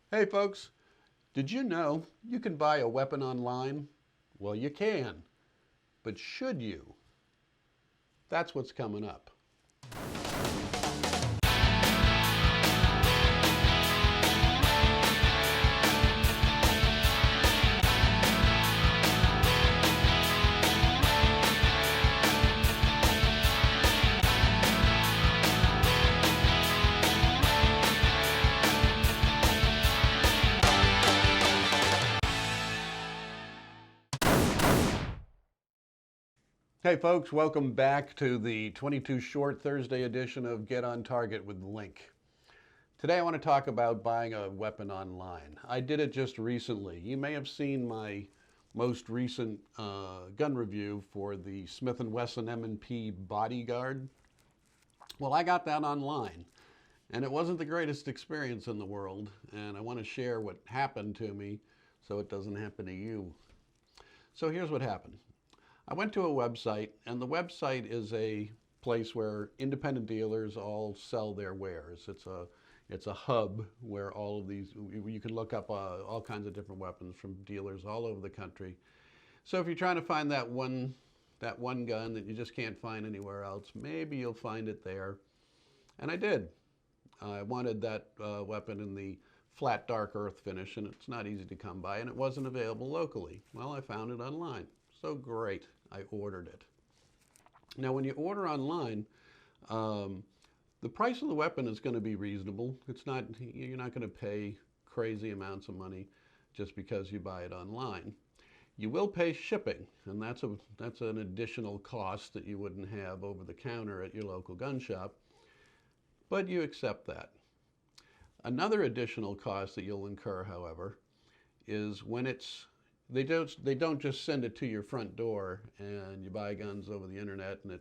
Hey folks, did you know you can buy a weapon online? Well, you can, but should you? That's what's coming up. Hey folks, welcome back to the 22 Short Thursday edition of Get on Target with Link. Today I want to talk about buying a weapon online. I did it just recently. You may have seen my most recent gun review for the Smith & Wesson M&P Bodyguard. Well, I got that online, and it wasn't the greatest experience in the world, and I want to share what happened to me so it doesn't happen to you. So here's what happened. I went to a website, and the website is a place where independent dealers all sell their wares. It's a hub where all of these, you can look up all kinds of different weapons from dealers all over the country. So if you're trying to find that one gun that you just can't find anywhere else, maybe you'll find it there. And I did. I wanted that weapon in the flat dark earth finish, and it's not easy to come by, and it wasn't available locally. Well, I found it online. So great, I ordered it. Now, when you order online, the price of the weapon is going to be reasonable. You're not going to pay crazy amounts of money just because you buy it online. You will pay shipping, and that's an additional cost that you wouldn't have over the counter at your local gun shop, but you accept that. Another additional cost that you'll incur, however, is when they don't just send it to your front door and you buy guns over the internet and it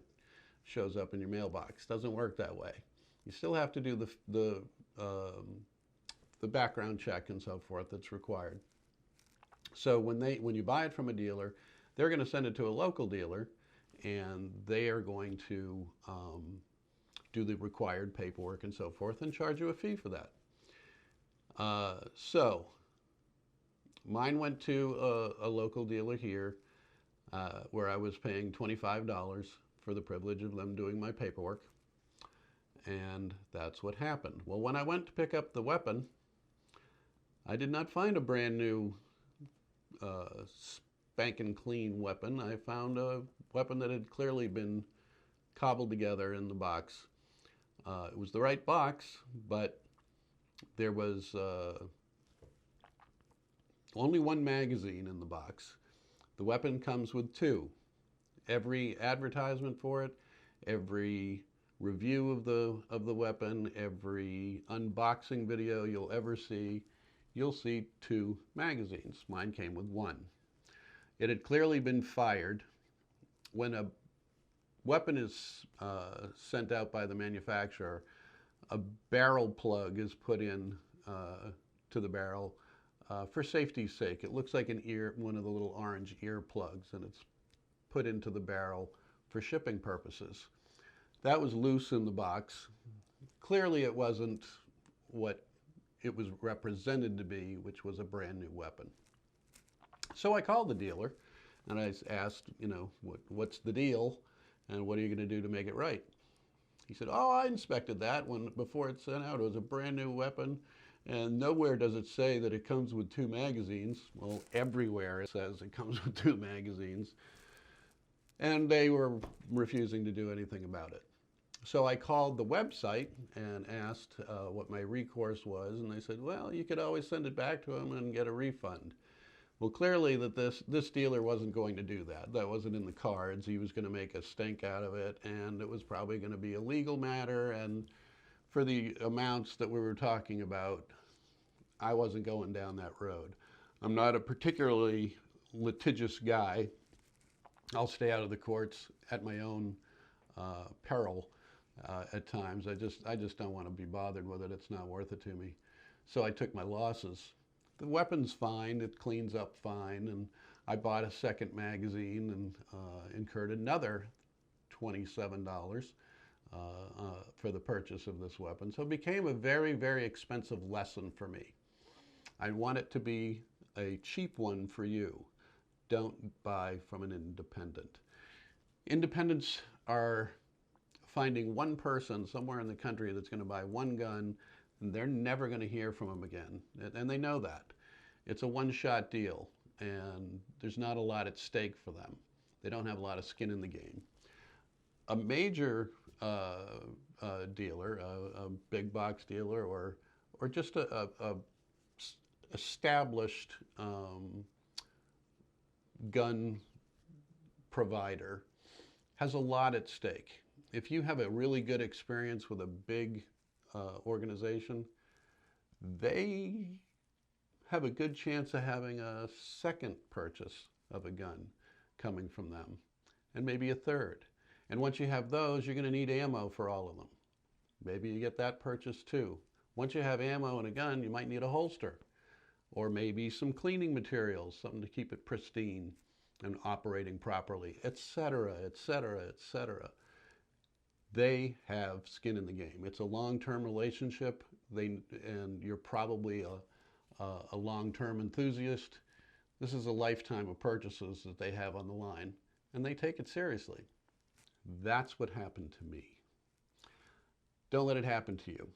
shows up in your mailbox. It doesn't work that way. You still have to do the background check and so forth that's required. So when you buy it from a dealer, they're going to send it to a local dealer, and they are going to do the required paperwork and so forth and charge you a fee for that. So mine went to a local dealer here where I was paying $25 for the privilege of them doing my paperwork. And that's what happened. Well, when I went to pick up the weapon, I did not find a brand new spanking clean weapon. I found a weapon that had clearly been cobbled together in the box. It was the right box, but there was only one magazine in the box. The weapon comes with two. Every advertisement for it, every review of the weapon, every unboxing video you'll ever see, you'll see two magazines. Mine came with one. It had clearly been fired. When a weapon is sent out by the manufacturer, a barrel plug is put in to the barrel for safety's sake. It looks like one of the little orange ear plugs, and it's put into the barrel for shipping purposes. That was loose in the box. Clearly it wasn't what it was represented to be, which was a brand new weapon. So I called the dealer and I asked, what's the deal and what are you going to do to make it right? He said, oh, I inspected that before it sent out. It was a brand new weapon, and nowhere does it say that it comes with two magazines. Well, everywhere it says it comes with two magazines. And they were refusing to do anything about it. So I called the website and asked what my recourse was, and they said, well, you could always send it back to them and get a refund. Well, clearly that this dealer wasn't going to do that. That wasn't in the cards. He was going to make a stink out of it, and it was probably going to be a legal matter, and for the amounts that we were talking about, I wasn't going down that road. I'm not a particularly litigious guy. I'll stay out of the courts at my own peril at times. I just don't want to be bothered with it. It's not worth it to me. So I took my losses. The weapon's fine. It cleans up fine. And I bought a second magazine and incurred another $27 for the purchase of this weapon. So it became a very, very expensive lesson for me. I want it to be a cheap one for you. Don't buy from an independent. Independents are finding one person somewhere in the country that's going to buy one gun, and they're never going to hear from them again. And they know that. It's a one-shot deal, and there's not a lot at stake for them. They don't have a lot of skin in the game. A major dealer, a big box dealer, or just a established gun provider has a lot at stake. If you have a really good experience with a big organization, they have a good chance of having a second purchase of a gun coming from them, and maybe a third. And once you have those, you're going to need ammo for all of them. Maybe you get that purchase too. Once you have ammo and a gun, you might need a holster, or maybe some cleaning materials, something to keep it pristine and operating properly, etc., etc., etc. They have skin in the game. It's a long-term relationship, and you're probably a long-term enthusiast. This is a lifetime of purchases that they have on the line, and they take it seriously. That's what happened to me. Don't let it happen to you.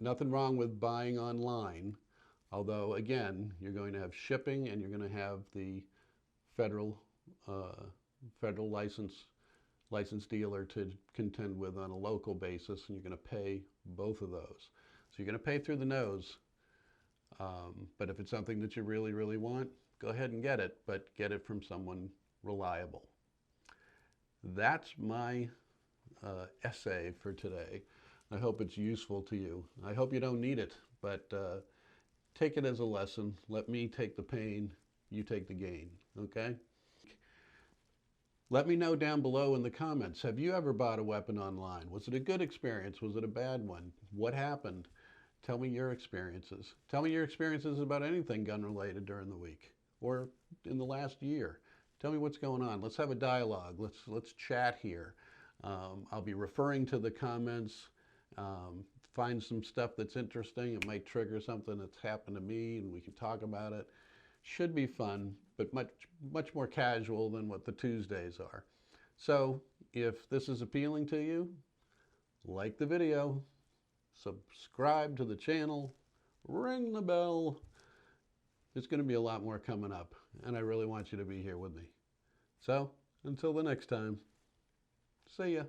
Nothing wrong with buying online, although again, you're going to have shipping and you're going to have the federal licensed dealer to contend with on a local basis, and you're going to pay both of those. So you're going to pay through the nose. But if it's something that you really, really want, go ahead and get it, but get it from someone reliable. That's my essay for today. I hope it's useful to you. I hope you don't need it, but take it as a lesson. Let me take the pain, you take the gain, okay? Let me know down below in the comments, have you ever bought a weapon online? Was it a good experience? Was it a bad one? What happened? Tell me your experiences. Tell me your experiences about anything gun-related during the week or in the last year. Tell me what's going on. Let's have a dialogue. Let's chat here. I'll be referring to the comments. Find some stuff that's interesting. It might trigger something that's happened to me, and we can talk about it. Should be fun, but much more casual than what the Tuesdays are. So if this is appealing to you, like the video, subscribe to the channel, ring the bell. There's going to be a lot more coming up, and I really want you to be here with me. So until the next time, see ya.